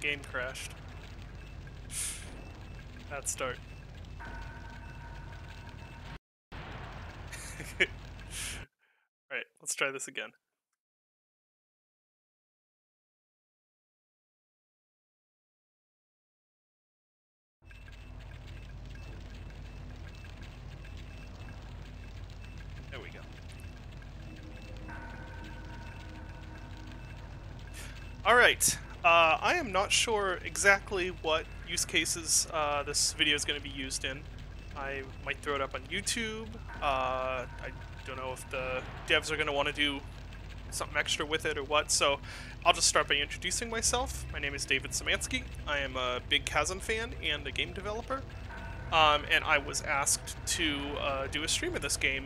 game crashed. Bad start. Alright, let's try this again. There we go. Alright, I am not sure exactly what use cases this video is going to be used in. I might throw it up on YouTube. I don't know if the devs are going to want to do something extra with it or what, so I'll just start by introducing myself. My name is David Szymanski. I am a big Chasm fan and a game developer, and I was asked to do a stream of this game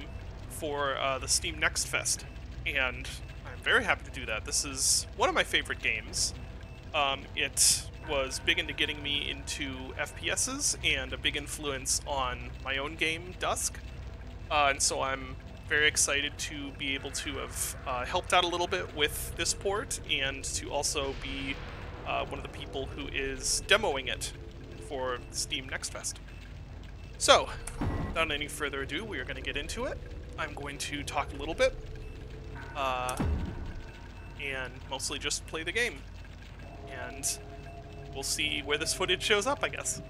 for the Steam Next Fest, and I'm very happy to do that. This is one of my favorite games. It was big into getting me into FPSs and a big influence on my own game, Dusk, and so I'm very excited to be able to have helped out a little bit with this port and to also be one of the people who is demoing it for Steam Next Fest. So, without any further ado, we are going to get into it. I'm going to talk a little bit, and mostly just play the game. And we'll see where this footage shows up, I guess.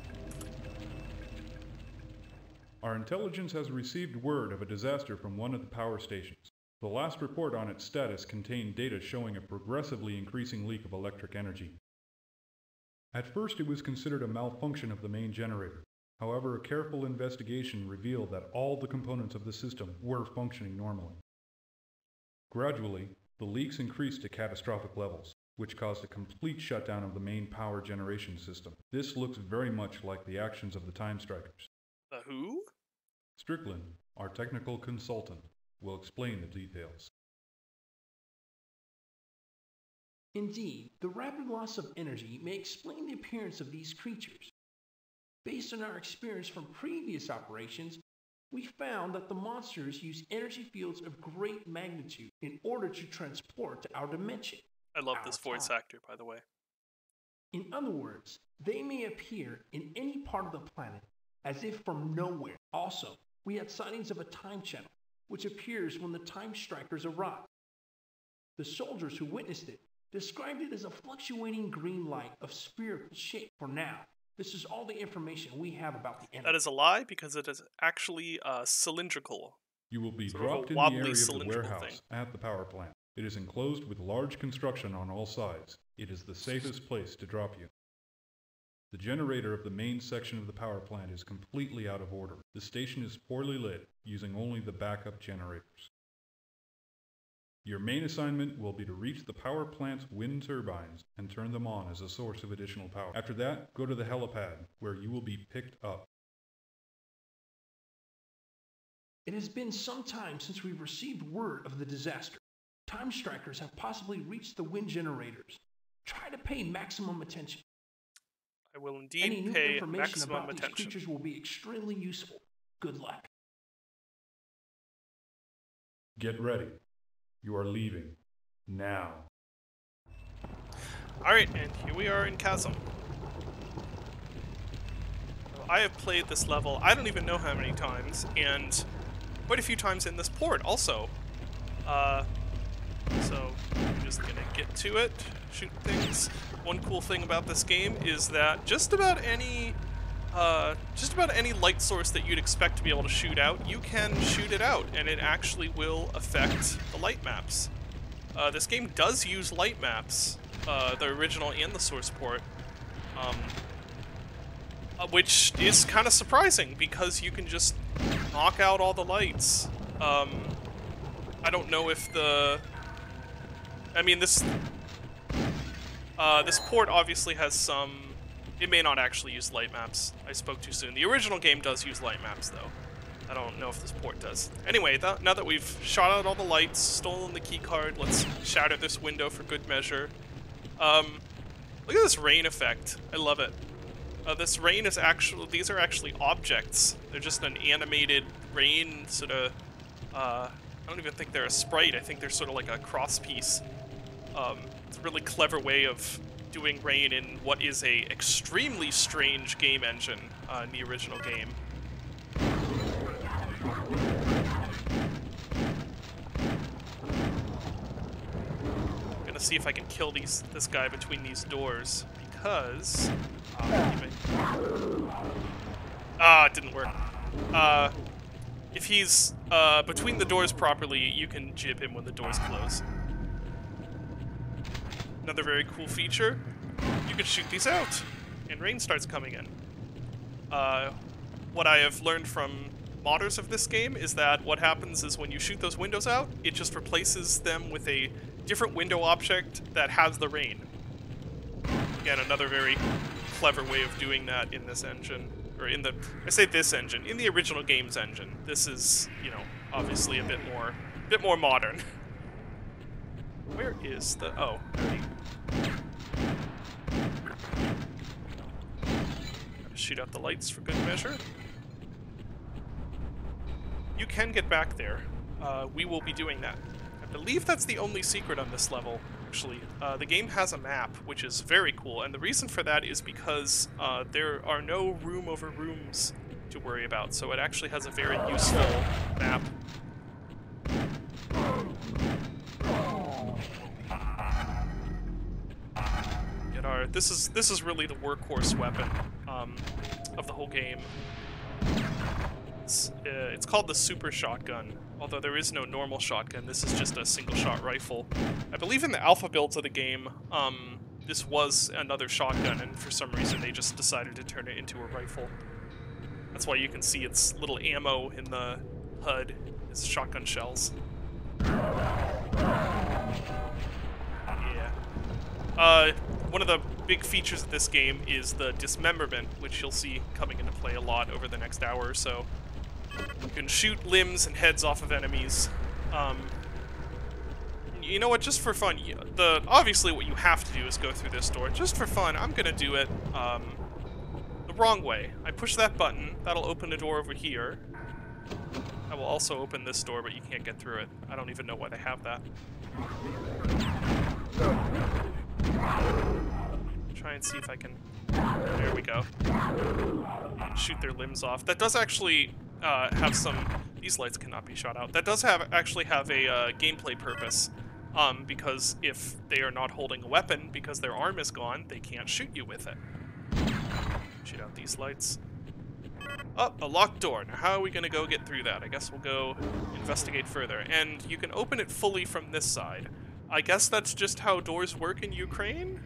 Our intelligence has received word of a disaster from one of the power stations. The last report on its status contained data showing a progressively increasing leak of electric energy. At first, it was considered a malfunction of the main generator. However, a careful investigation revealed that all the components of the system were functioning normally. Gradually, the leaks increased to catastrophic levels, which caused a complete shutdown of the main power generation system. This looks very much like the actions of the Time Strikers. The who? Strickland, our technical consultant, will explain the details. Indeed, the rapid loss of energy may explain the appearance of these creatures. Based on our experience from previous operations, we found that the monsters use energy fields of great magnitude in order to transport to our dimension. I love this voice actor, by the way. In other words, they may appear in any part of the planet as if from nowhere. Also, we had sightings of a time channel, which appears when the Time Strikers arrive. The soldiers who witnessed it described it as a fluctuating green light of spherical shape. For now, this is all the information we have about the enemy. That is a lie, because it is actually cylindrical. You will be Sort of a dropped in the wobbly area of the cylindrical warehouse thing. at the power plant. It is enclosed with large construction on all sides. It is the safest place to drop you. The generator of the main section of the power plant is completely out of order. The station is poorly lit, using only the backup generators. Your main assignment will be to reach the power plant's wind turbines and turn them on as a source of additional power. After that, go to the helipad, where you will be picked up. It has been some time since we've received word of the disaster. Time Strikers have possibly reached the wind generators. Try to pay maximum attention. I will Any indeed new pay information maximum about these attention. creatures will be extremely useful. Good luck. Get ready. You are leaving. Now. Alright, and here we are in Chasm. I have played this level, I don't even know how many times, and quite a few times in this port also. So I'm just gonna get to it, shoot things. One cool thing about this game is that just about any light source that you'd expect to be able to shoot out, you can shoot it out, and it actually will affect the light maps. This game does use light maps, the original and the source port, which is kind of surprising because you can just knock out all the lights. I don't know if this port obviously has some. It may not actually use light maps. I spoke too soon. The original game does use light maps, though. I don't know if this port does. Anyway, now that we've shot out all the lights, stolen the key card, let's shatter this window for good measure. Look at this rain effect. I love it. This rain is actually, these are actually objects. They're just an animated rain sort of, I don't even think they're a sprite. I think they're sort of like a cross piece. It's a really clever way of doing Rain in what is a extremely strange game engine in the original game. I'm gonna see if I can kill this guy between these doors, because it didn't work. If he's between the doors properly, you can jib him when the doors close. Another very cool feature, you can shoot these out, and rain starts coming in. What I have learned from modders of this game is that what happens is when you shoot those windows out, it just replaces them with a different window object that has the rain. Again, another very clever way of doing that in this engine. Or in the, I say this engine, in the original game's engine. This is, you know, obviously a bit more modern. Where is the, oh, shoot out the lights for good measure. You can get back there. We will be doing that. I believe that's the only secret on this level, actually. The game has a map, which is very cool, and the reason for that is because there are no room over rooms to worry about, so it actually has a very useful map. This is really the workhorse weapon of the whole game. It's called the super shotgun, although there is no normal shotgun. This is just a single-shot rifle. I believe in the alpha builds of the game, this was another shotgun, and for some reason they just decided to turn it into a rifle. That's why you can see its little ammo in the HUD is shotgun shells. Yeah. One of the big features of this game is the dismemberment, which you'll see coming into play a lot over the next hour or so. You can shoot limbs and heads off of enemies. You know what, just for fun, obviously what you have to do is go through this door. Just for fun, I'm gonna do it the wrong way. I push that button, that'll open a door over here. That will also open this door, but you can't get through it. I don't even know why they have that. Try and see if I can... There we go. Shoot their limbs off. That does actually have some... These lights cannot be shot out. That does actually have a gameplay purpose. Because if they are not holding a weapon, because their arm is gone, they can't shoot you with it. Shoot out these lights. Oh, a locked door. Now how are we gonna go get through that? I guess we'll go investigate further. And you can open it fully from this side. I guess that's just how doors work in Ukraine?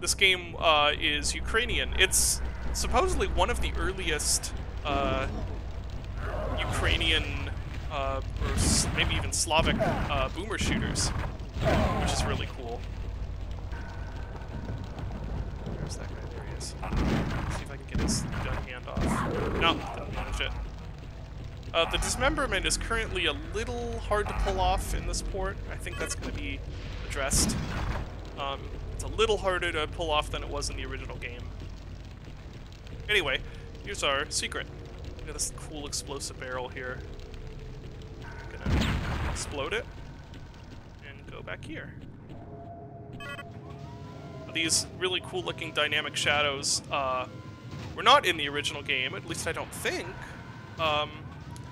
This game is Ukrainian. It's supposedly one of the earliest Ukrainian, or maybe even Slavic boomer shooters, which is really cool. Where's that guy? There he is. Let's see if I can get his gun hand off. No, didn't manage it. The dismemberment is currently a little hard to pull off in this port. I think that's going to be addressed. It's a little harder to pull off than it was in the original game. Anyway, here's our secret. We got this cool explosive barrel here. I'm gonna explode it and go back here. These really cool looking dynamic shadows were not in the original game, at least I don't think. I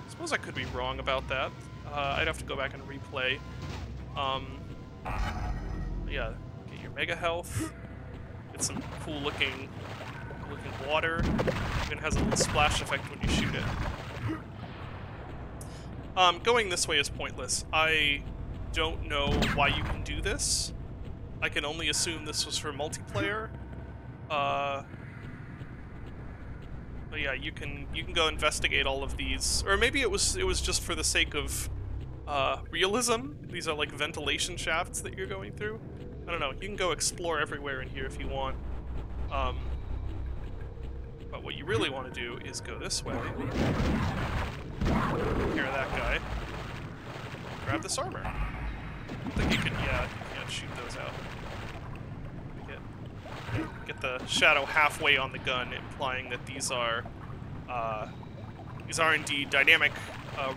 suppose I could be wrong about that. I'd have to go back and replay. Yeah, get your mega health. Get some cool looking water. Even has a little splash effect when you shoot it. Going this way is pointless. I don't know why you can do this. I can only assume this was for multiplayer. But yeah, you can go investigate all of these, or maybe it was just for the sake of realism. These are like ventilation shafts that you're going through. I don't know. You can go explore everywhere in here if you want. But what you really want to do is go this way. Hear that guy. Grab this armor. I think you can, yeah, you can't shoot those out. Get the shadow halfway on the gun, implying that these are indeed dynamic,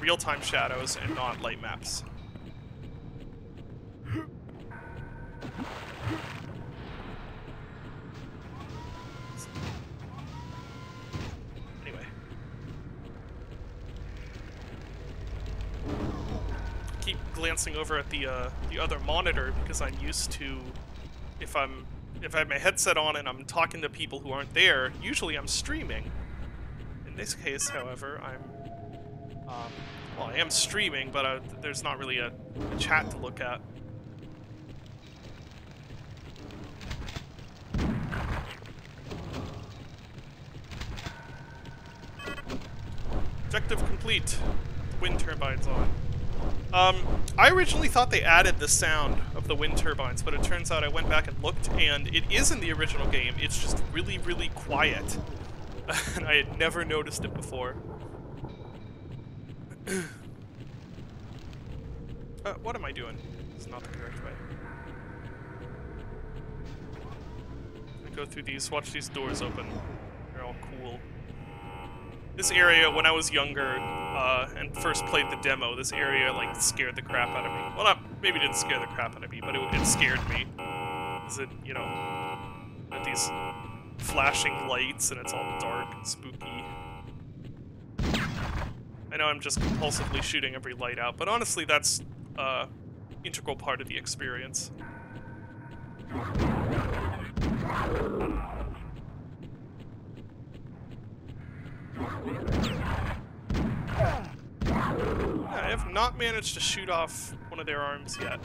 real-time shadows and not light maps. keep glancing over at the other monitor because I'm used to if I have my headset on and I'm talking to people who aren't there, usually I'm streaming. In this case, however, well, I am streaming, but there's not really a chat to look at. Objective complete. Wind turbines on. I originally thought they added the sound of the wind turbines, but it turns out I went back and looked, and it is in the original game. It's just really, really quiet. And I had never noticed it before. What am I doing? It's not the correct way. I go through these, watch these doors open. They're all cool. This area, when I was younger, and first played the demo, this area, like, scared the crap out of me. Well, maybe it didn't scare the crap out of me, but it scared me. Because it, you know, had these flashing lights, and it's all dark and spooky. I know I'm just compulsively shooting every light out, but honestly, that's, integral part of the experience. I have not managed to shoot off one of their arms yet.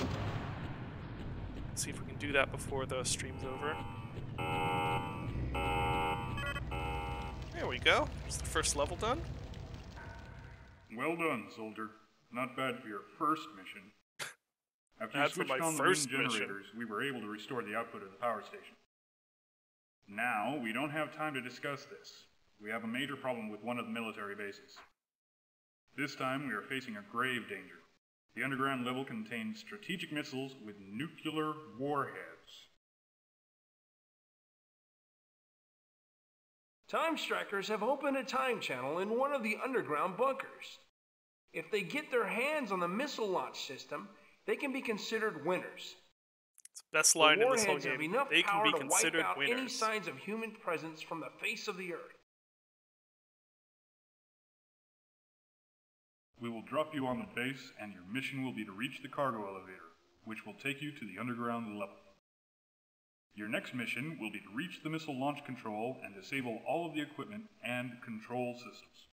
Let's see if we can do that before the stream's over. There we go. There's the first level done. Well done, soldier. Not bad for your first mission. After you Bad for switched my on the first wind mission. generators, we were able to restore the output of the power station. Now, we don't have time to discuss this. We have a major problem with one of the military bases. This time, we are facing a grave danger. The underground level contains strategic missiles with nuclear warheads. Time Strikers have opened a time channel in one of the underground bunkers. If they get their hands on the missile launch system, they can be considered winners. It's the best line The in this whole warheads have game. enough They can power be to considered wipe out any winners. signs of human presence from the face of the earth. We will drop you on the base, and your mission will be to reach the cargo elevator, which will take you to the underground level. Your next mission will be to reach the missile launch control and disable all of the equipment and control systems.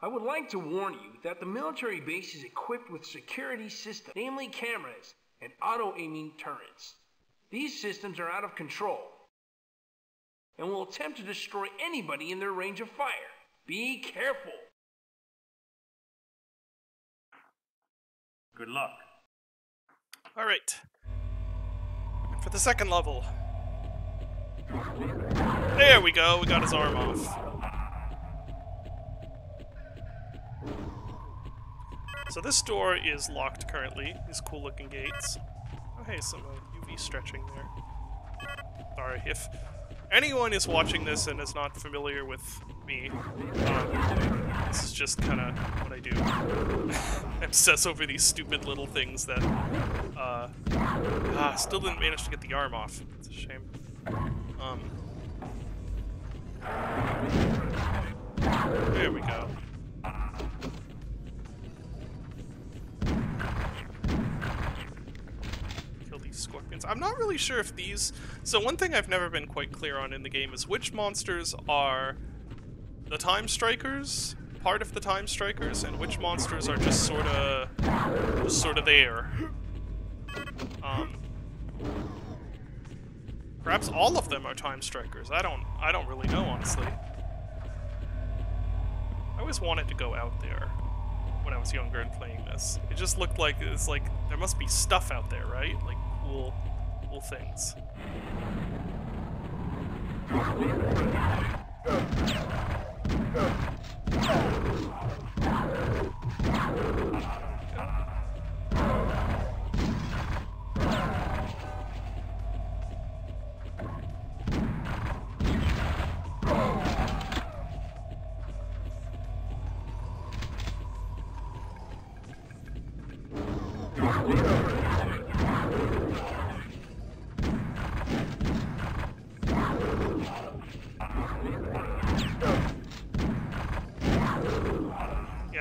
I would like to warn you that the military base is equipped with security systems, namely cameras and auto-aiming turrets. These systems are out of control and will attempt to destroy anybody in their range of fire. Be careful. Good luck. Alright. For the second level. There we go, we got his arm off. So this door is locked currently, these cool looking gates. Oh hey, some UV stretching there. Sorry, if anyone is watching this and is not familiar with me, this is just kind of what I do. I obsess over these stupid little things that, still didn't manage to get the arm off. It's a shame. There we go. Kill these scorpions. I'm not really sure if these... So one thing I've never been quite clear on in the game is which monsters are the Time Strikers, part of the Time Strikers, and which monsters are just sort of there. Perhaps all of them are Time Strikers. I don't really know, honestly. I always wanted to go out there when I was younger and playing this. It just looked like it's like there must be stuff out there, right? Like cool things.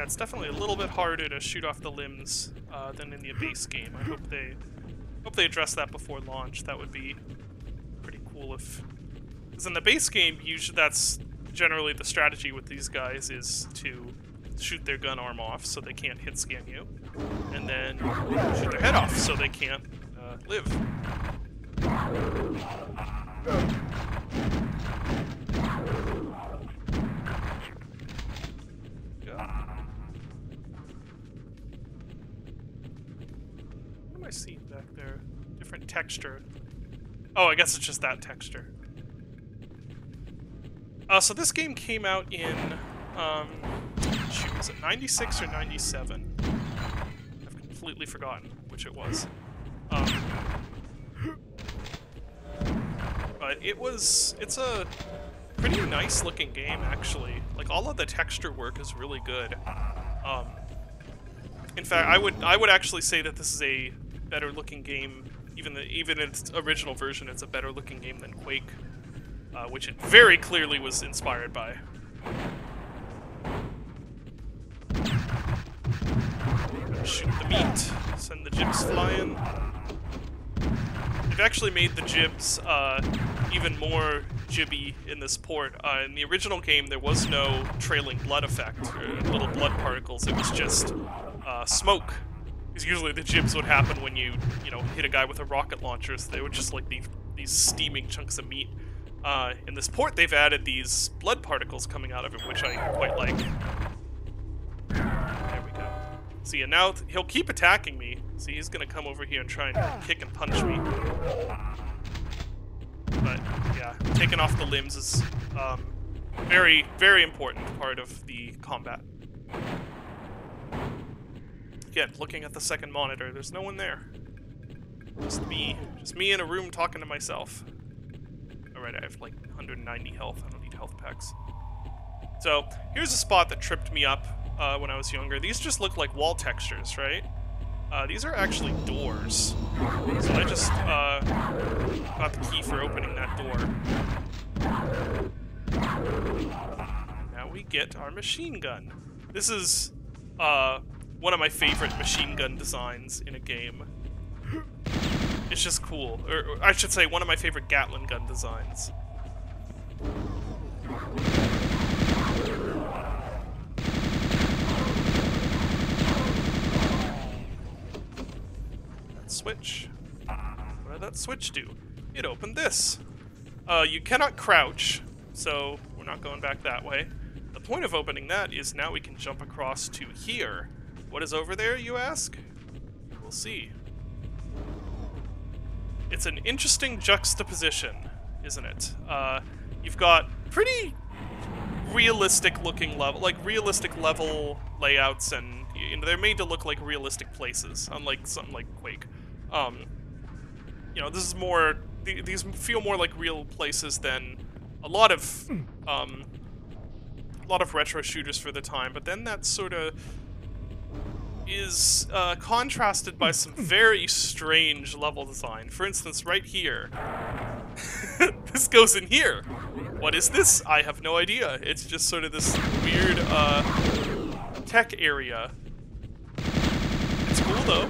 it's definitely a little bit harder to shoot off the limbs than in the base game. I hope they address that before launch. That would be pretty cool if... Because in the base game, usually that's generally the strategy with these guys is to shoot their gun arm off so they can't hit scan you, and then shoot their head off so they can't live. What am I seeing back there? Different texture. Oh, I guess it's just that texture. So this game came out in, shoot, was it 96 or 97? I've completely forgotten which it was. But it's a pretty nice looking game, actually. Like, all of the texture work is really good. In fact, I would actually say that this is a better looking game, even in its original version, it's a better looking game than Quake. Which it very clearly was inspired by. Shoot the meat, send the jibs flying. They've actually made the jibs even more jibby in this port. In the original game, there was no trailing blood effect, or little blood particles. It was just smoke. Because usually the jibs would happen when you hit a guy with a rocket launcher, so they were just like these steaming chunks of meat. In this port, they've added these blood particles coming out of him, which I quite like. There we go. See, and now he'll keep attacking me. See, he's gonna come over here and try and kick and punch me. But, yeah, taking off the limbs is very, very important part of the combat. Again, looking at the second monitor, there's no one there. Just me in a room talking to myself. Alright, I have like 190 health. I don't need health packs. So, here's a spot that tripped me up when I was younger. These just look like wall textures, right? These are actually doors. So I just got the key for opening that door. Now we get our machine gun. This is one of my favorite machine gun designs in a game. It's just cool. Or I should say, one of my favorite Gatling gun designs. That switch. What did that switch do? It opened this. You cannot crouch, so we're not going back that way. The point of opening that is now we can jump across to here. What is over there, you ask? We'll see. It's an interesting juxtaposition, isn't it? You've got pretty realistic-looking level layouts, and they're made to look like realistic places, unlike something like Quake. This is more. These feel more like real places than a lot of retro shooters for the time. But then that sort of is contrasted by some very strange level design. For instance, right here. This goes in here. What is this? I have no idea. It's just sort of this weird tech area. It's cool though.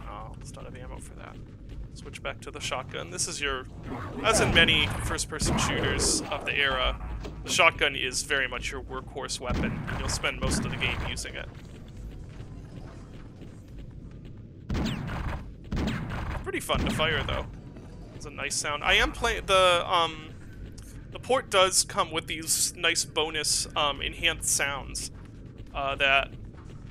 Oh, let's not have ammo for that. Switch back to the shotgun. This is as in many first-person shooters of the era, the shotgun is very much your workhorse weapon. You'll spend most of the game using it. Pretty fun to fire though. It's a nice sound. I am playing the port does come with these nice bonus enhanced sounds that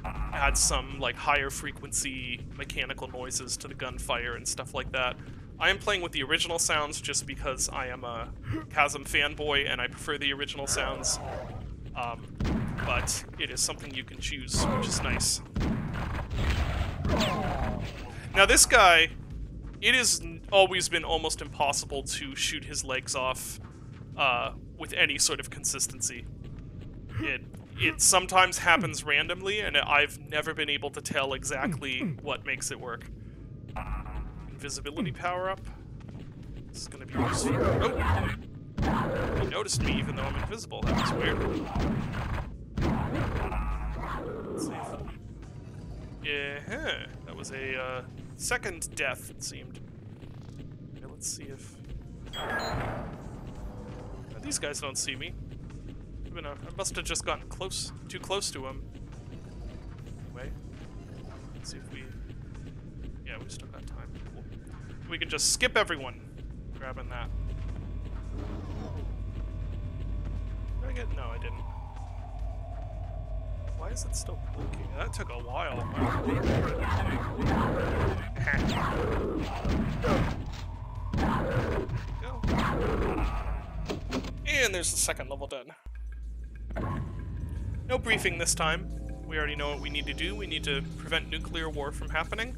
add some like higher frequency mechanical noises to the gunfire and stuff like that. I am playing with the original sounds just because I am a Chasm fanboy and I prefer the original sounds. But it is something you can choose, which is nice. Now this guy, it has always been almost impossible to shoot his legs off with any sort of consistency. It sometimes happens randomly, and I've never been able to tell exactly what makes it work. Invisibility power-up. This is gonna be useful. Oh! He noticed me even though I'm invisible. That was weird. Let's Yeah, that was a second death, it seemed. Okay, let's see if... these guys don't see me. I must have just gotten too close to them. Anyway, let's see if we... Yeah, we still got time. Cool. We can just skip everyone. Grabbing that. Did I get... No, I didn't. Why is it still blinking? That took a while. Go. And there's the second level done. No briefing this time. We already know what we need to do. We need to prevent nuclear war from happening.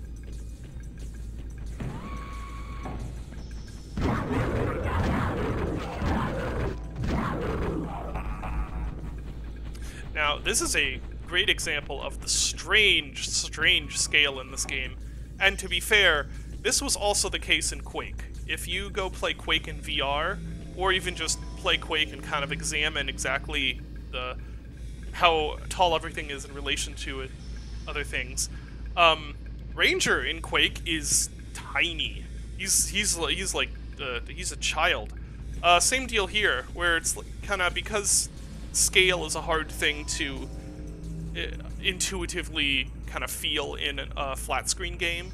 Now, this is a great example of the strange scale in this game. And to be fair, this was also the case in Quake. If you go play Quake in VR, or even just play Quake and kind of examine exactly how tall everything is in relation to other things, Ranger in Quake is tiny. He's a child. Same deal here, where it's kind of, because scale is a hard thing to intuitively kind of feel in a flat screen game.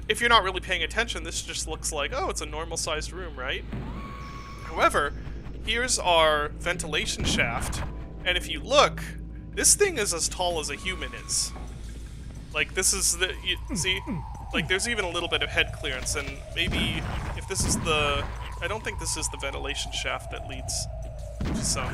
If you're not really paying attention, this just looks like, oh, it's a normal sized room, right? However, here's our ventilation shaft, and if you look, this thing is as tall as a human is. Like, this is the, see? Like, there's even a little bit of head clearance, and maybe if this is I don't think this is the ventilation shaft that leads to some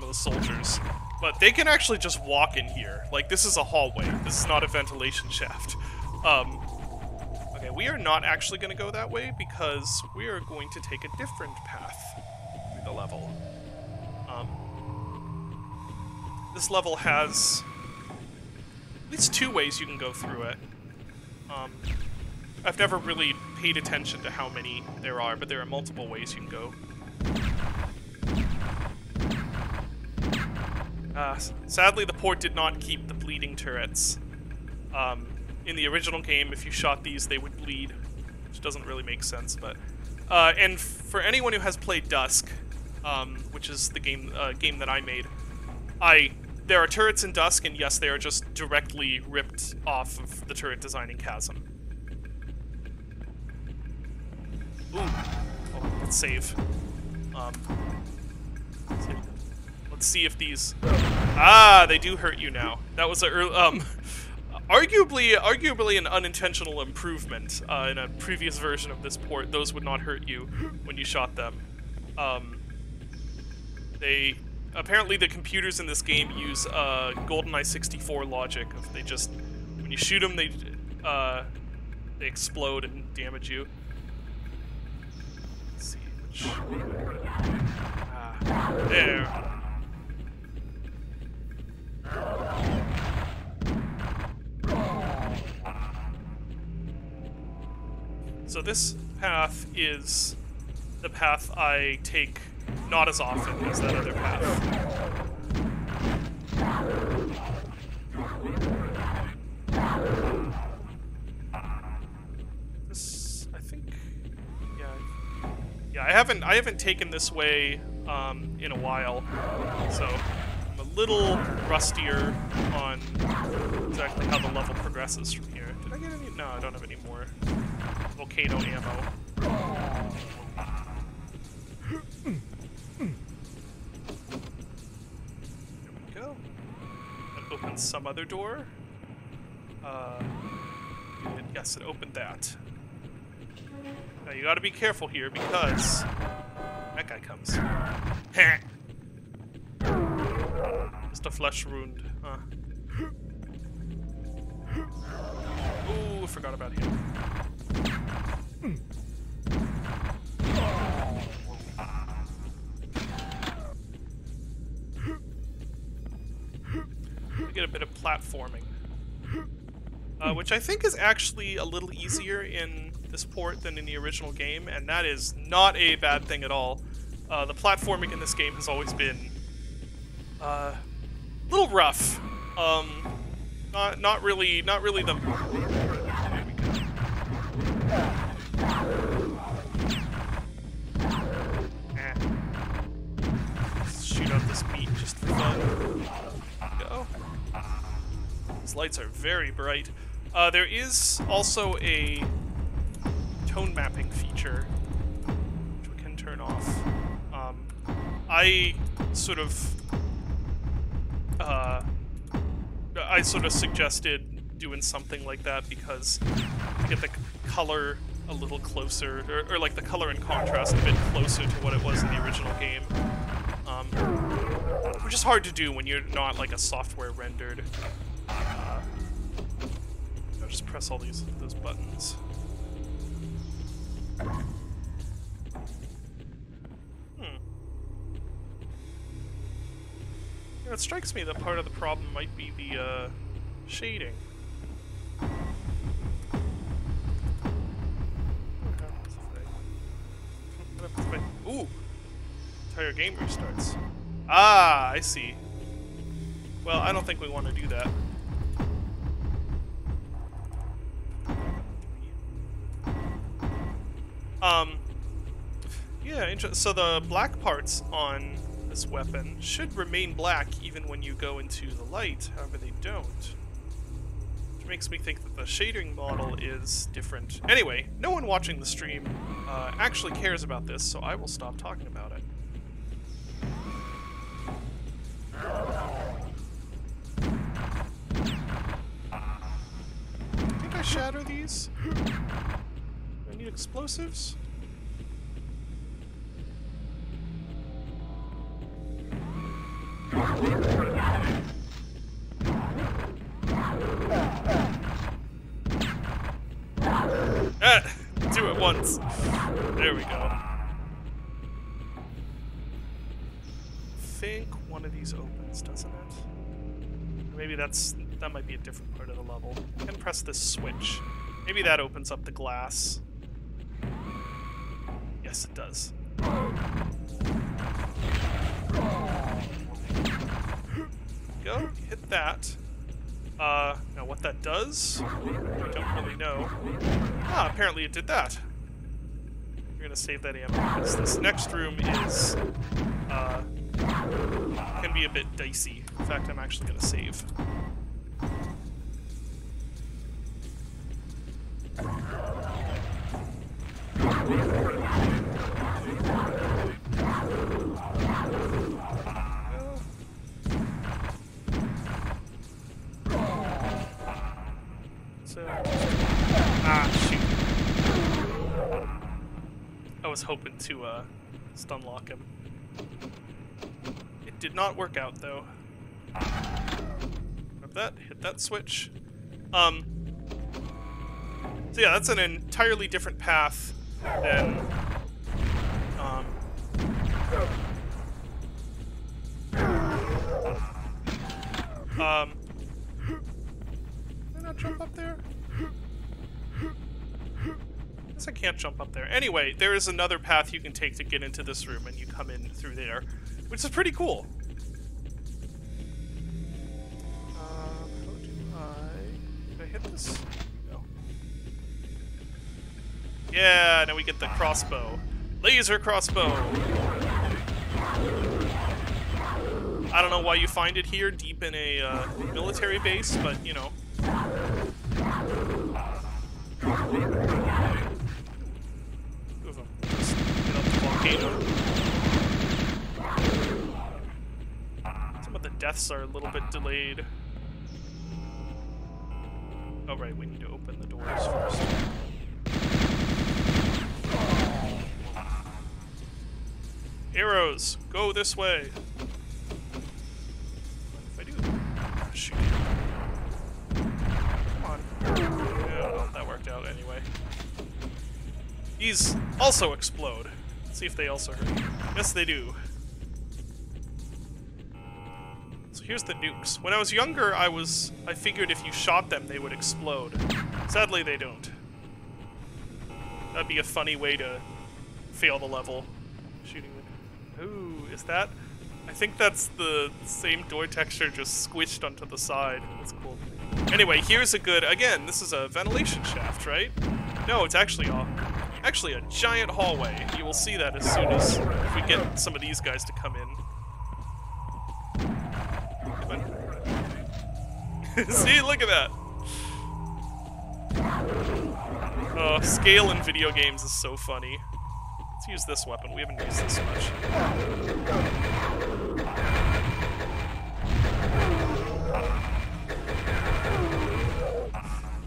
of the soldiers. But they can actually just walk in here. Like, this is a hallway. This is not a ventilation shaft. Okay, we are not actually going to go that way because we are going to take a different path through the level. This level has at least 2 ways you can go through it. I've never really paid attention to how many there are, but there are multiple ways you can go. Sadly, the port did not keep the bleeding turrets. In the original game, if you shot these, they would bleed, which doesn't really make sense. But and for anyone who has played Dusk, which is the game that I made, there are turrets in Dusk, and yes, they are just directly ripped off of the turret design in Chasm. Ooh. Oh, let's save. Let's see if these... Ah, they do hurt you now. That was arguably an unintentional improvement. In a previous version of this port, those would not hurt you when you shot them. Apparently the computers in this game use GoldenEye 64 logic. They just, when you shoot them, they explode and damage you. Let's see which... there. So this path is the path I take not as often as that other path. This, I think, yeah, I haven't taken this way in a while, so I'm a little rustier on exactly how the level progresses from here. Did I get any? No, I don't have any more volcano ammo. There we go. That opens some other door. Yes, it opened that. Now you gotta be careful here because that guy comes. Just a flesh wound. Ooh, I forgot about him. We get a bit of platforming, which I think is actually a little easier in this port than in the original game, and that is not a bad thing at all. The platforming in this game has always been a little rough. Not really the... Eh. Let's shoot out this meat just for fun. Go. These lights are very bright. There is also a tone mapping feature, which we can turn off. I sort of suggested doing something like that because to get the color a little closer, or like the color and contrast a bit closer to what it was in the original game. Which is hard to do when you're not like a software rendered. I'll just press all those buttons. It strikes me that part of the problem might be the shading. Ooh! Entire game restarts. Ah, I see. Well, I don't think we want to do that. Yeah, so the black parts on this weapon should remain black even when you go into the light, however they don't. Which makes me think that the shading model is different. Anyway, no one watching the stream actually cares about this, so I will stop talking about it. I think I shatter these? Do I need explosives? Do it once. There we go. I think one of these opens, doesn't it? Maybe that might be a different part of the level. I can press this switch. Maybe that opens up the glass. Yes, it does. Go, hit that. Now what that does, I don't really know. Ah, apparently it did that. We're gonna save that ammo, because this next room is, can be a bit dicey. In fact, I'm actually gonna save. Shoot. I was hoping to, stun lock him. It did not work out, though. Grab that, hit that switch. So yeah, that's an entirely different path than, Can I not jump up there? I guess I can't jump up there. Anyway, there is another path you can take to get into this room, and you come in through there, which is pretty cool. How did I hit this? No. Yeah, now we get the crossbow. Laser crossbow! I don't know why you find it here, deep in a military base, but, you know. Two of them. Just get up the volcano. Some of the deaths are a little bit delayed. Oh, right, we need to open the doors first. Arrows, go this way. What if I do? Shoot. Come on. Yeah, well, that worked out anyway. These also explode. Let's see if they also hurt. Yes, they do. So here's the nukes. When I was younger, I figured if you shot them, they would explode. Sadly, they don't. That'd be a funny way to fail the level. Shooting them. Ooh, is that? I think that's the same door texture just squished onto the side. That's cool. Anyway, here's a good, again, this is a ventilation shaft, right? No, it's actually a giant hallway. You will see that as soon as if we get some of these guys to come in. See, look at that. Oh, scale in video games is so funny. Let's use this weapon. We haven't used this much.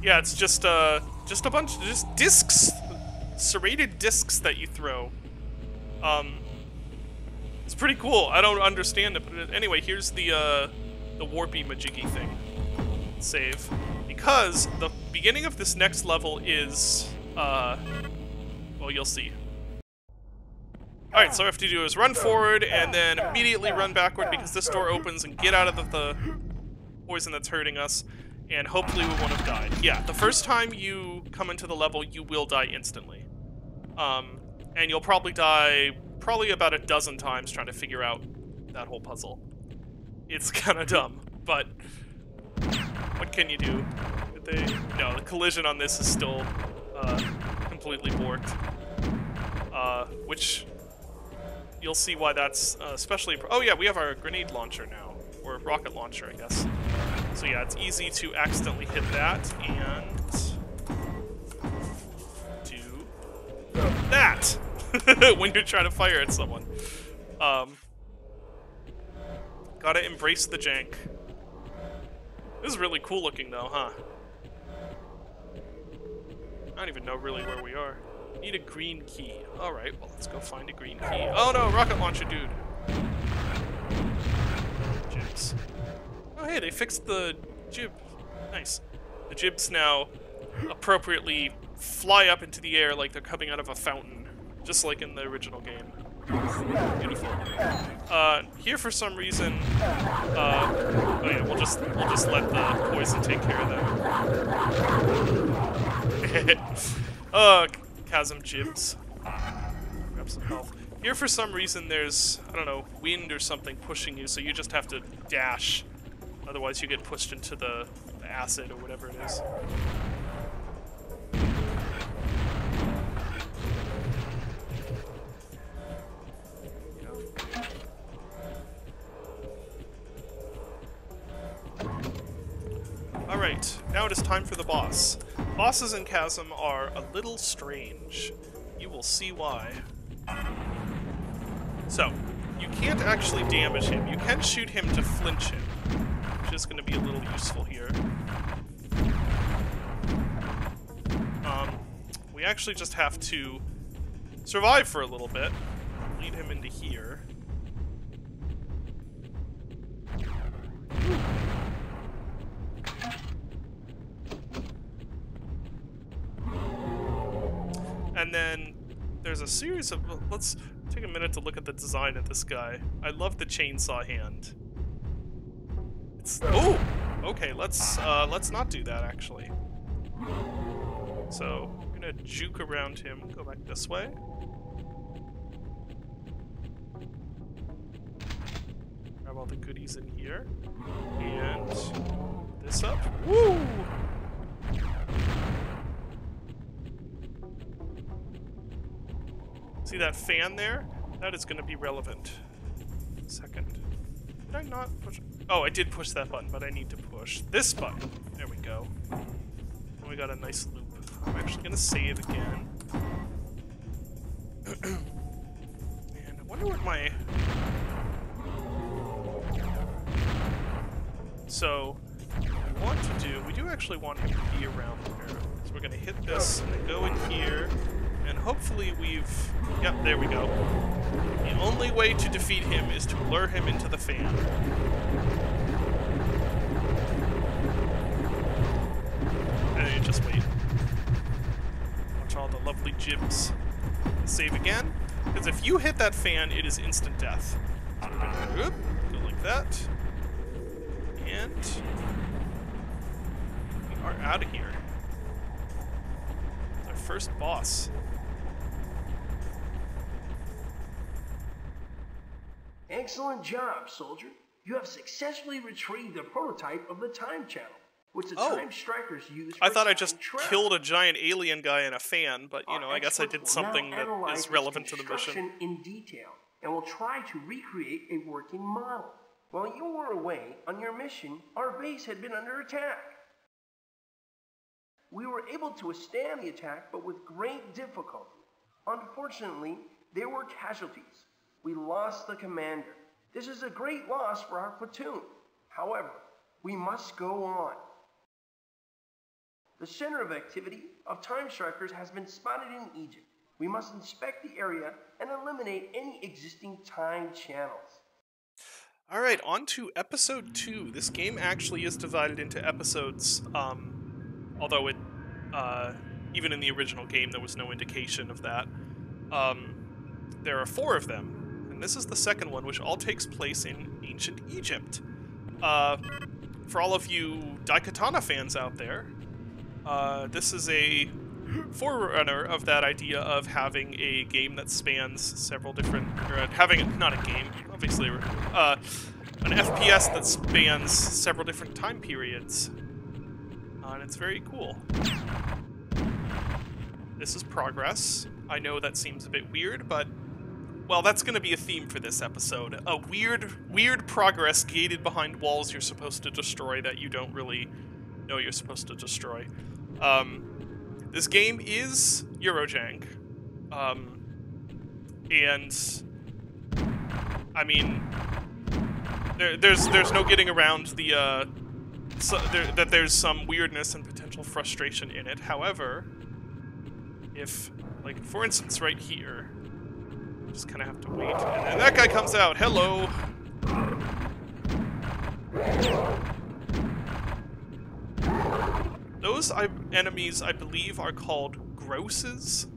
Yeah, it's just a bunch of just discs, serrated discs that you throw. It's pretty cool. I don't understand it, but anyway, here's the warpy majiggy thing. Save. Because the beginning of this next level is, well, you'll see. Alright, so all I have to do is run forward and then immediately run backward because this door opens and get out of the poison that's hurting us, and hopefully we won't have died. Yeah, the first time you come into the level, you will die instantly. And you'll probably die about a dozen times trying to figure out that whole puzzle. It's kind of dumb, but what can you do? No, the collision on this is still completely borked. Which you'll see why that's especially. Oh yeah, we have our grenade launcher now, or rocket launcher, I guess. So yeah, it's easy to accidentally hit that and do that when you're trying to fire at someone. Gotta embrace the jank. This is really cool looking though, huh? I don't even know really where we are. Need a green key. Alright, well, let's go find a green key. Oh no, rocket launcher dude. Jibs. Oh hey, they fixed the jib. Nice. The jibs now appropriately fly up into the air like they're coming out of a fountain, just like in the original game. Beautiful. Here for some reason, oh yeah, we'll just let the poison take care of them. Chasm jibs. Grab some health. Here for some reason there's, I don't know, wind or something pushing you, so you just have to dash. Otherwise you get pushed into the acid or whatever it is. Alright, now it is time for the boss. Bosses in Chasm are a little strange. You will see why. So, you can't actually damage him. You can shoot him to flinch him, which is going to be a little useful here. We actually just have to survive for a little bit. Lead him into here. And then there's a series of, let's take a minute to look at the design of this guy. I love the chainsaw hand. It's, oh, okay, let's not do that actually. So we're gonna juke around him, go back this way. Grab all the goodies in here, and this up. Woo! See that fan there? That is going to be relevant. Second. Did I not push? Oh, I did push that button, but I need to push this button. There we go. And we got a nice loop. I'm actually going to save again. And I wonder what my... So, what we want to do, we do actually want him to be around here. So we're going to hit this and then go in here. And hopefully we've... Yep, there we go. The only way to defeat him is to lure him into the fan. And then you just wait. Watch all the lovely jibs. Save again. Because if you hit that fan, it is instant death. So we're gonna go like that. And... we are out of here. It's our first boss. Excellent job, soldier. You have successfully retrieved the prototype of the time channel. which the Oh. Time Strikers use for I thought I time just travel. killed a giant alien guy in a fan, but, you Our know, I guess I experts did will now something that analyze is its relevant to the mission. construction in detail, and will try to recreate a working model. While you were away on your mission, our base had been under attack. We were able to withstand the attack, but with great difficulty. Unfortunately, there were casualties. We lost the commander. This is a great loss for our platoon. However, we must go on. The center of activity of Time Strikers has been spotted in Egypt. We must inspect the area and eliminate any existing time channels. Alright, on to episode 2. This game actually is divided into episodes, although it, even in the original game there was no indication of that. There are 4 of them, and this is the second one, which all takes place in ancient Egypt. For all of you Daikatana fans out there, this is a forerunner of that idea of having a game that spans several different, or having, not a game, obviously, an FPS that spans several different time periods. And it's very cool. This is progress. I know that seems a bit weird, but, well, that's going to be a theme for this episode. A weird progress gated behind walls you're supposed to destroy that you don't really know you're supposed to destroy. This game is Eurojank. And I mean, there's no getting around the that there's some weirdness and potential frustration in it. However, if, like, for instance, right here, just kind of have to wait, and then that guy comes out. Hello. Those enemies, I believe, are called grosses.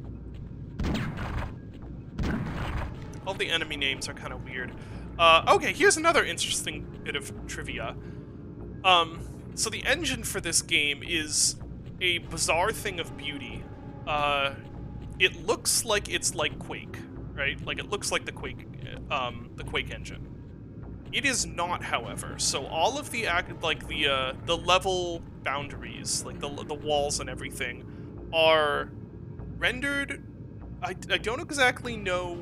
All the enemy names are kind of weird. Okay, here's another interesting bit of trivia. So the engine for this game is a bizarre thing of beauty. It looks like it's like Quake, right? Like, it looks like the Quake engine. It is not, however. So all of the level boundaries, like the walls and everything, are rendered. I don't exactly know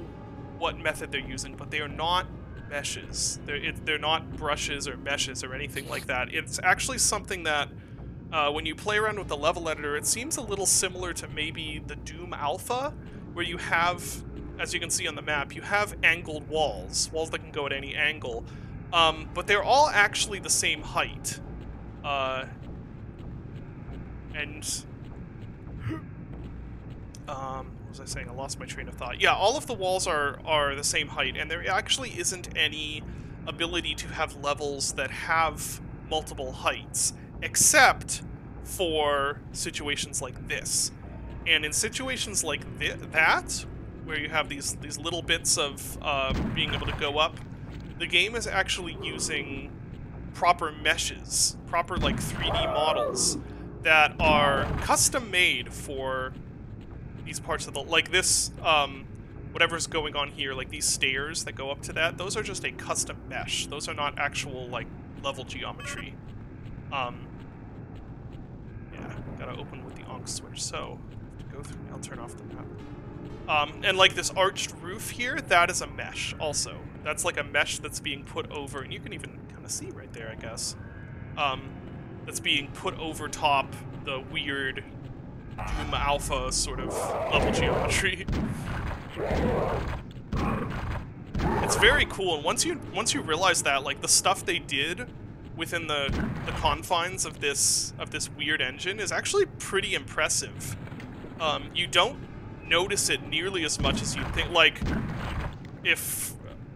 what method they're using, but they are not meshes. They're not brushes or meshes or anything like that. It's actually something that when you play around with the level editor, it seems a little similar to maybe the Doom Alpha, where you have, as you can see on the map, you have angled walls that can go at any angle, but they're all actually the same height. What was I saying? I lost my train of thought. Yeah, all of the walls are the same height, and there actually isn't any ability to have levels that have multiple heights, except for situations like this. And in situations like that, where you have these little bits of being able to go up, the game is actually using proper meshes, proper, like, 3D models that are custom made for these parts of the, like this, whatever's going on here, like these stairs that go up to that, those are just a custom mesh. Those are not actual, like, level geometry. Yeah, gotta open with the onc switch, so to go through, I'll turn off the map. And like this arched roof here, that is a mesh also. That's like a mesh that's being put over, and you can even kind of see right there, I guess. That's being put over top the weird Doom Alpha sort of level geometry. It's very cool, and once you realize that, like, the stuff they did within the confines of this weird engine is actually pretty impressive. You don't notice it nearly as much as you think. Like,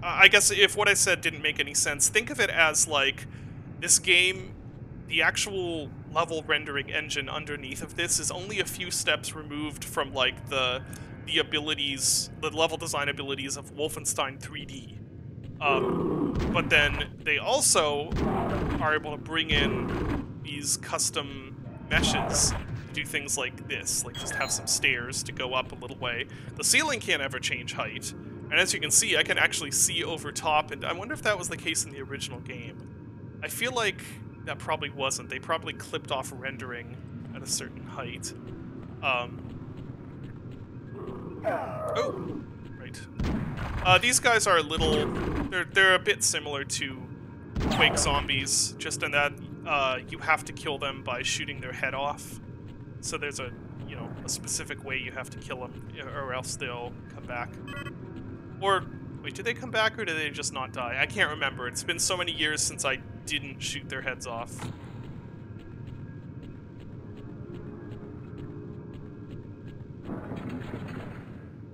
I guess if what I said didn't make any sense, think of it as, like, this game, the actual level rendering engine underneath of this is only a few steps removed from, like, the abilities, the level design abilities of Wolfenstein 3D. But then they also are able to bring in these custom meshes to do things like this, like just have some stairs to go up a little way. The ceiling can't ever change height, and as you can see, I can actually see over top, and I wonder if that was the case in the original game. I feel like that probably wasn't. They probably clipped off rendering at a certain height. Oh, right. These guys are a little... They're a bit similar to Quake zombies, just in that you have to kill them by shooting their head off. So there's a, you know, a specific way you have to kill them, or else they'll come back. Or, wait, did they come back or did they just not die? I can't remember. It's been so many years since I didn't shoot their heads off.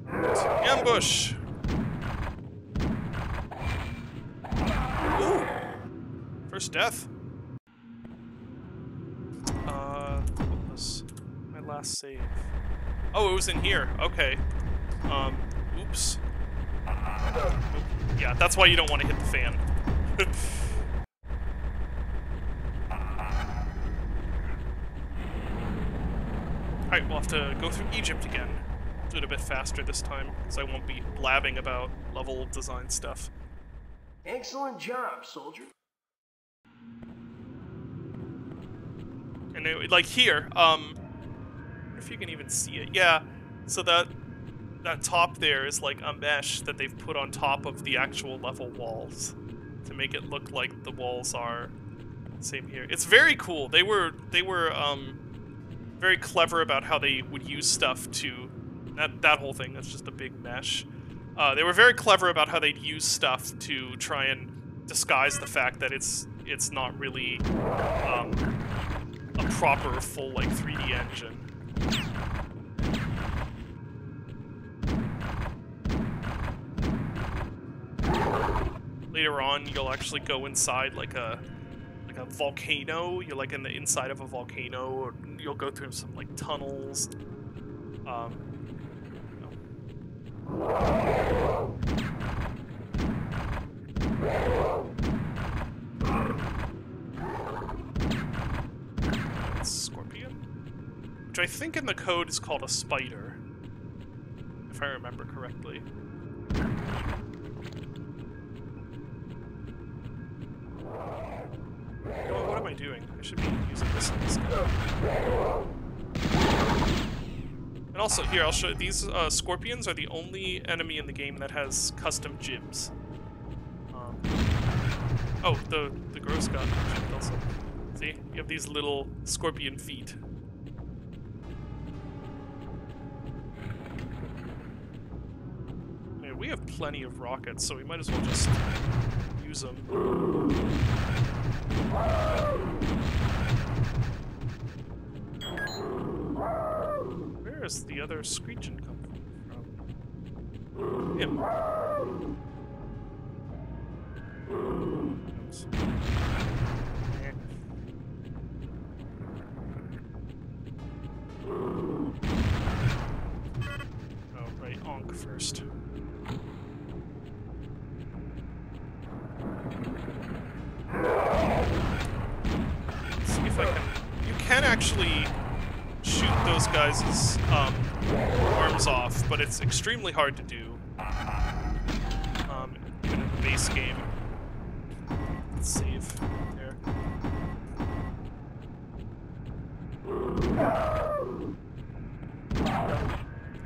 Ambush! Ooh! First death. What was my last save? Oh, it was in here. Okay. Oops. Yeah, that's why you don't want to hit the fan. Alright, we'll have to go through Egypt again. Do it a bit faster this time, because I won't be blabbing about level design stuff. Excellent job, soldier. And it, like here, I wonder if you can even see it. Yeah, so that top there is like a mesh that they've put on top of the actual level walls to make it look like the walls are same here. It's very cool. They were very clever about how they would use stuff to that whole thing. That's just a big mesh. They were very clever about how they'd use stuff to try and disguise the fact that it's not really a proper full like 3D engine. Later on, you'll actually go inside like a volcano. You're like in the inside of a volcano, or you'll go through some like tunnels. Scorpion, which I think in the code is called a spider, if I remember correctly. What am I doing? I should be using this instead. And also, here, I'll show you, these scorpions are the only enemy in the game that has custom jibs. Oh, the gross got jibbed also. See? You have these little scorpion feet. I mean, we have plenty of rockets, so we might as well just use them. Where is the other screeching coming from? Him. Oops. Oh, right, Onk first. Let's see if I can... You can actually shoot those guys' arms off, but it's extremely hard to do. Even in the base game. Let's save there.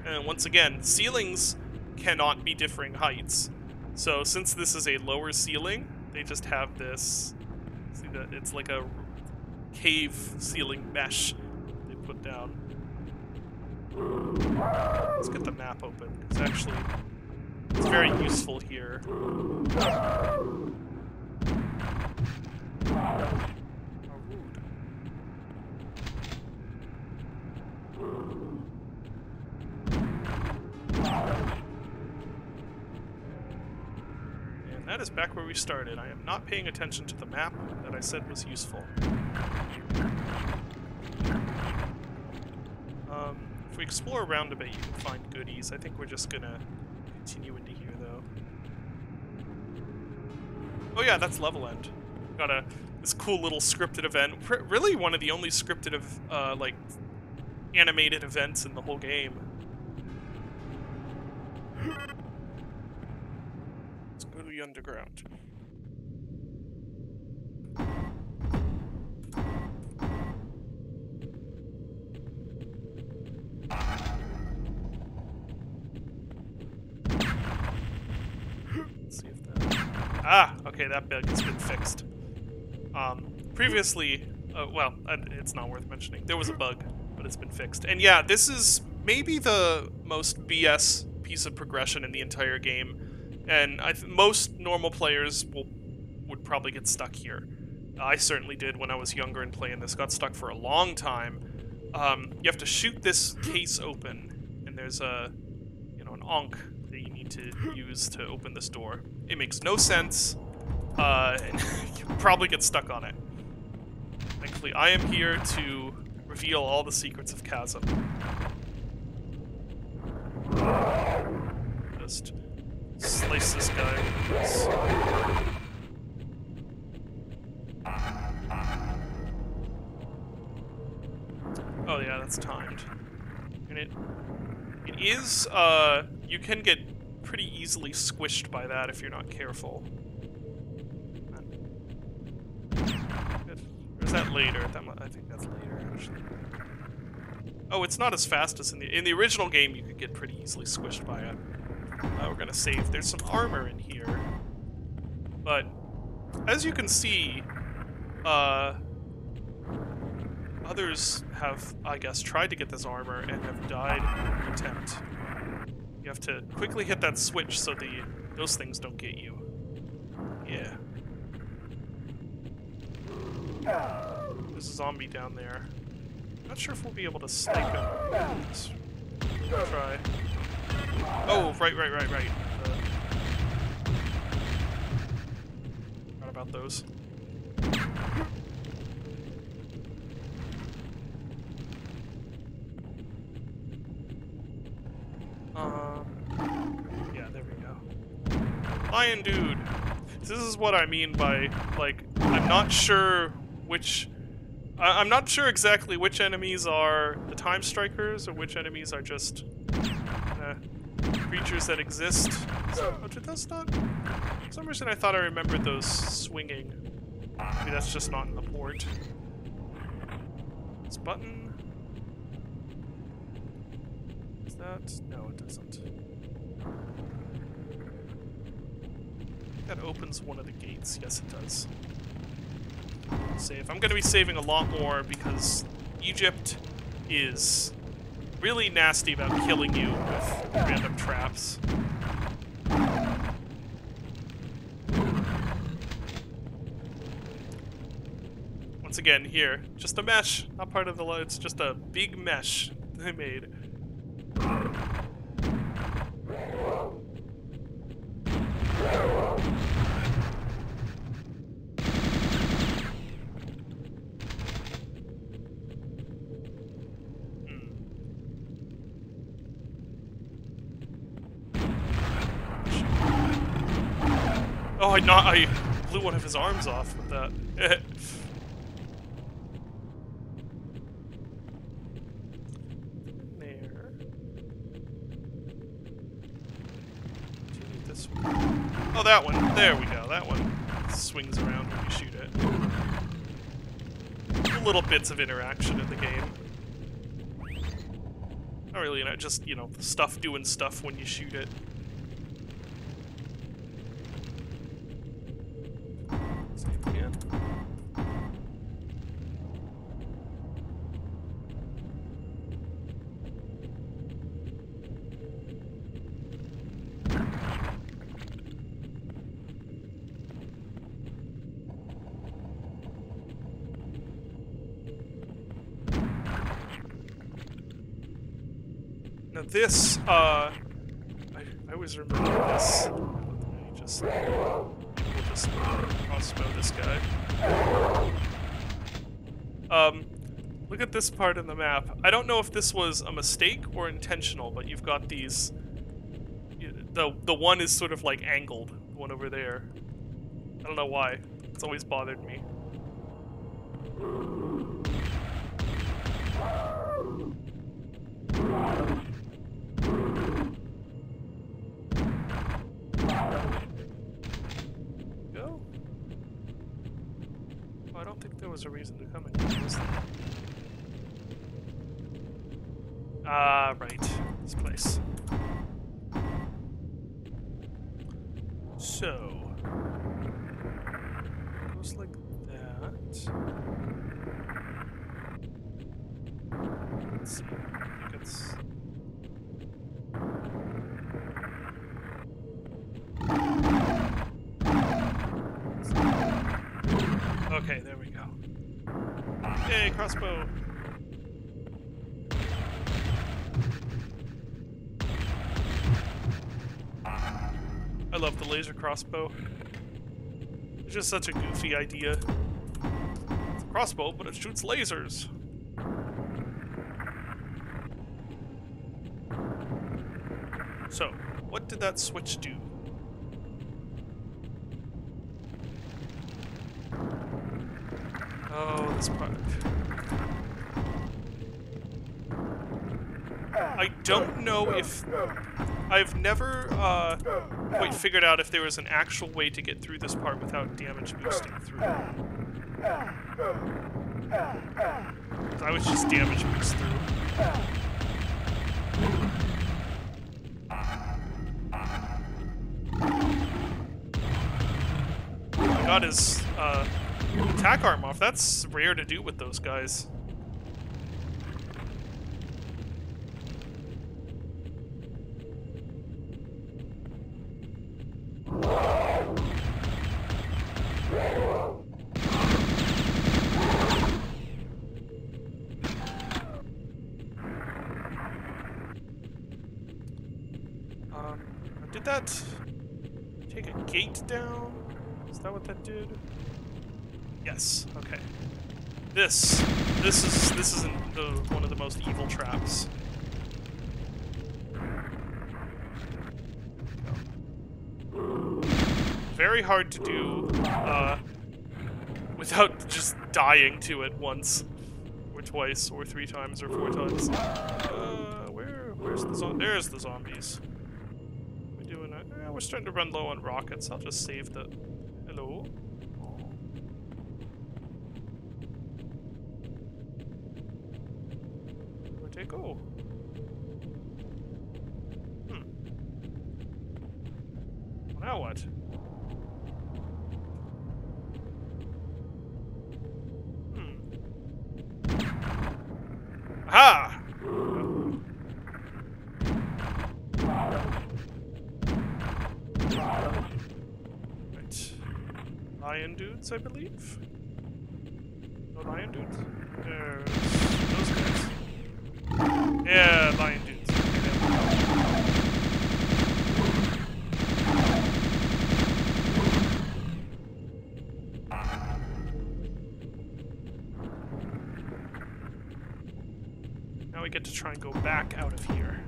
And once again, ceilings cannot be differing heights. So since this is a lower ceiling, they just have this, see that it's like a cave ceiling mesh they put down. Let's get the map open, because actually it's very useful here. And that is back where we started. I am not paying attention to the map that I said was useful. If we explore around a bit, you can find goodies. I think we're just gonna continue into here, though. Oh yeah, that's level end. Got this cool little scripted event. Really one of the only scripted like animated events in the whole game. Let's go to the underground. Ah, okay, that bug has been fixed. Previously, well, it's not worth mentioning. There was a bug, but it's been fixed. And yeah, this is maybe the most BS piece of progression in the entire game. And most normal players would probably get stuck here. I certainly did when I was younger and playing this. Got stuck for a long time. You have to shoot this case open, and there's a, an ankh that you need to use to open this door. It makes no sense, and you probably get stuck on it. Thankfully, I am here to reveal all the secrets of Chasm. Just slice this guy with this. Oh yeah, that's timed. And it is, you can get pretty easily squished by that if you're not careful. Or is that later? I think that's later, actually. Oh, it's not as fast as in the original game. You could get pretty easily squished by it. We're gonna save. There's some armor in here, but as you can see, others have, I guess, tried to get this armor and have died in the attempt. You have to quickly hit that switch so those things don't get you. Yeah. There's a zombie down there. Not sure if we'll be able to snipe him. Let's try. Oh, right. Forgot about those. Yeah, there we go. Lion dude. This is what I mean by, like, I'm not sure exactly which enemies are the Time Strikers or which enemies are just creatures that exist. Oh, did those not? For some reason I thought I remembered those swinging. Maybe that's just not in the port. This button. Is that? No, it doesn't. That opens one of the gates. Yes, it does. Save. I'm going to be saving a lot more because Egypt is really nasty about killing you with random traps. Once again, here, just a mesh, not part of the load. It's just a big mesh they made. Oh, I blew one of his arms off with that. There. Do you need this one? Oh, that one. There we go. That one swings around when you shoot it. Little bits of interaction in the game. Not really, just, stuff doing stuff when you shoot it. Now this, I always remember this. We'll just crossbow this guy. Look at this part in the map. I don't know if this was a mistake or intentional, but you've got these. The one is sort of like angled. The one over there. I don't know why. It's always bothered me. Go. Oh, I don't think there was a reason to come in here, was there? Ah, right. This place. So, that. Let's see. I think it's... Okay, there we go. Yay, crossbow! I love the laser crossbow. It's just such a goofy idea. It's a crossbow, but it shoots lasers. So, what did that switch do? Oh, this part. I don't know if... I've never quite figured out if there was an actual way to get through this part without damage boosting through. I was just damage boost through. I got his attack arm off. That's rare to do with those guys. Did that take a gate down? Is that what that did? Yes. Okay. This is one of the most evil traps. Very hard to do without just dying to it once, or twice, or 3 times, or 4 times. Where's the zombie? There's the zombies. We're starting to run low on rockets. I'll just save the... Hello? Where'd they go? Well, now what? Aha! Lion dudes, I believe? No lion dudes? Those guys. Yeah, lion dudes. Now we get to try and go back out of here.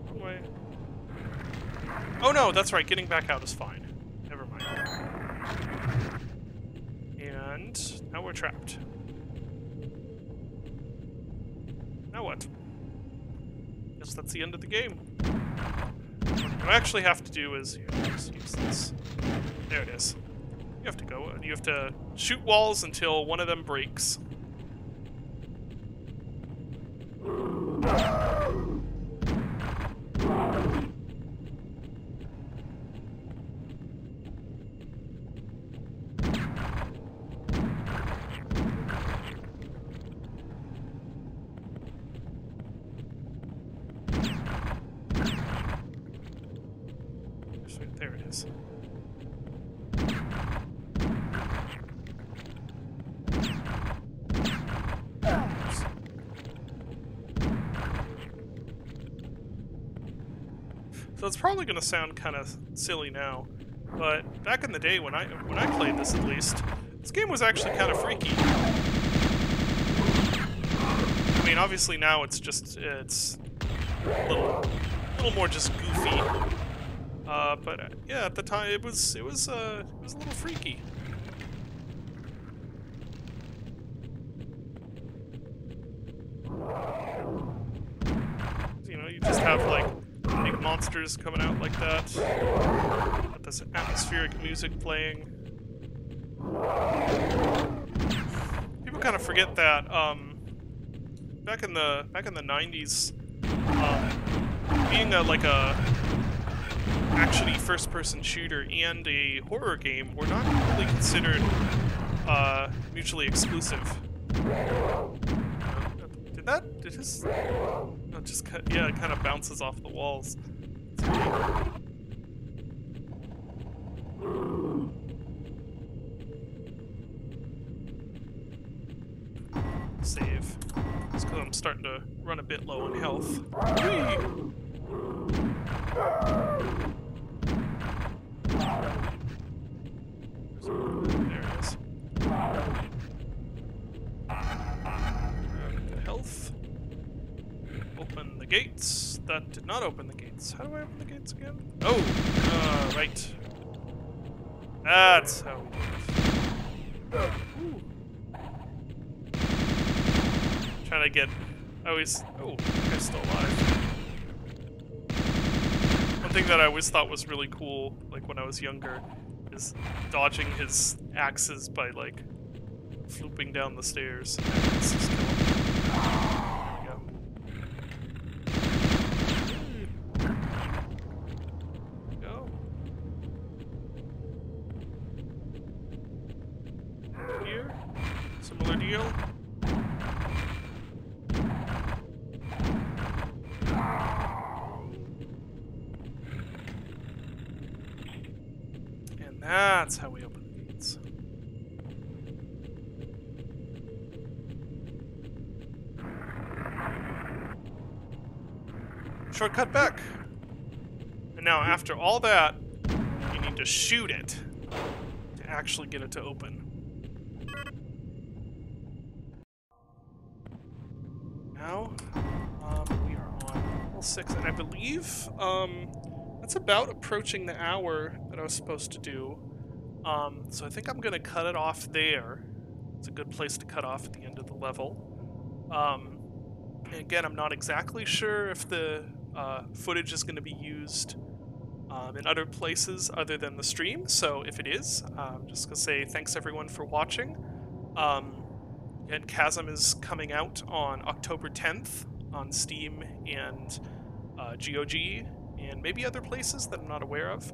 Wrong way. Oh no, that's right, getting back out is fine. Never mind. And now we're trapped. Now what? Guess that's the end of the game. What you actually have to do is use this. There it is. You have to go and you have to shoot walls until one of them breaks. There it is. So it's probably going to sound kind of silly now, but back in the day when I played this, at least, this game was actually kind of freaky. I mean, obviously now it's a little more just goofy. But yeah, at the time it was a little freaky. You know, you just have like big monsters coming out like that, with this atmospheric music playing. People kind of forget that back in the 90s, being actually first-person shooter and a horror game were not really considered mutually exclusive. Did that? Did his? No, just yeah, it kind of bounces off the walls. Save. It's because I'm starting to run a bit low on health. Whee! There it is. Good health. Open the gates. That did not open the gates. How do I open the gates again? Oh! Right. That's how we do it. Ooh. Trying to get... I always... Oh, that guy's still alive. One thing that I always thought was really cool, like when I was younger, is dodging his axes by, like, flooping down the stairs. Let's just kill him. There we go. Go. Here. Similar deal. That's how we open the gates. Shortcut back. And now, after all that, you need to shoot it to actually get it to open. Now, we are on level 6, and I believe, that's about approaching the hour that I was supposed to do. So I think I'm going to cut it off there. It's a good place to cut off at the end of the level. And again, I'm not exactly sure if the footage is going to be used in other places other than the stream. So if it is, I'm just going to say thanks everyone for watching. And Chasm is coming out on October 10th on Steam and GOG. And maybe other places that I'm not aware of.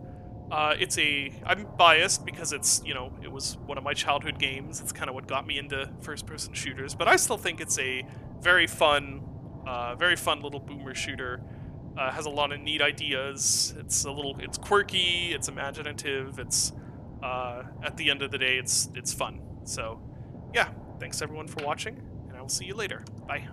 I'm biased because it's, you know, it was one of my childhood games. It's kind of what got me into first-person shooters, but I still think it's a very fun little boomer shooter. Has a lot of neat ideas. It's quirky, it's imaginative, it's, at the end of the day, it's fun. So, yeah, thanks everyone for watching, and I will see you later. Bye.